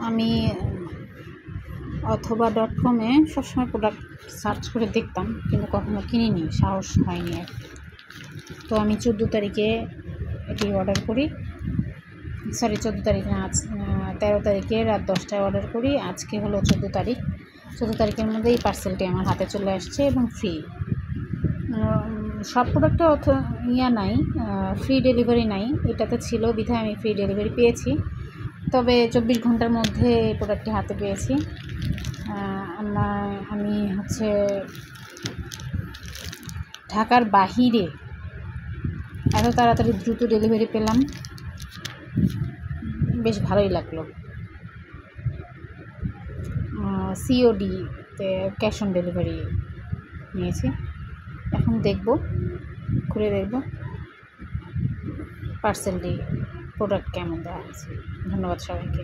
আমি অথবা.com-এ সবসময় product search করে দেখতাম, কিন্তু কখনো কিনিনি, সাহস হয়নি আর। তো আমি 14 তারিখে এটি অর্ডার করি, 14 তারিখ না, 13 তারিখে রাত 10টায় অর্ডার করি। আজকে হলো 14 তারিখ। 14 তারিখের মধ্যেই পার্সেলটি আমার হাতে চলে আসছে এবং ফ্রি। সব প্রোডাক্টে নাই, ফ্রি ডেলিভারি নাই, এটাতে ছিল বিধায় আমি ফ্রি ডেলিভারি পেয়েছি। তবে 24 ঘন্টার মধ্যে এই প্রোডাক্টটি হাতে পেয়েছি। আমি ঢাকার বাহিরে এত তাড়াতাড়ি দ্রুত ডেলিভারি পেলাম, বেশ ভালোই লাগলো। COD-তে ক্যাশ অন ডেলিভারি নিয়েছি। এখন খুলে দেখব পার্সেলটি প্রোডাক্ট কেমন দেওয়া হয়েছে। ধন্যবাদ সবাইকে।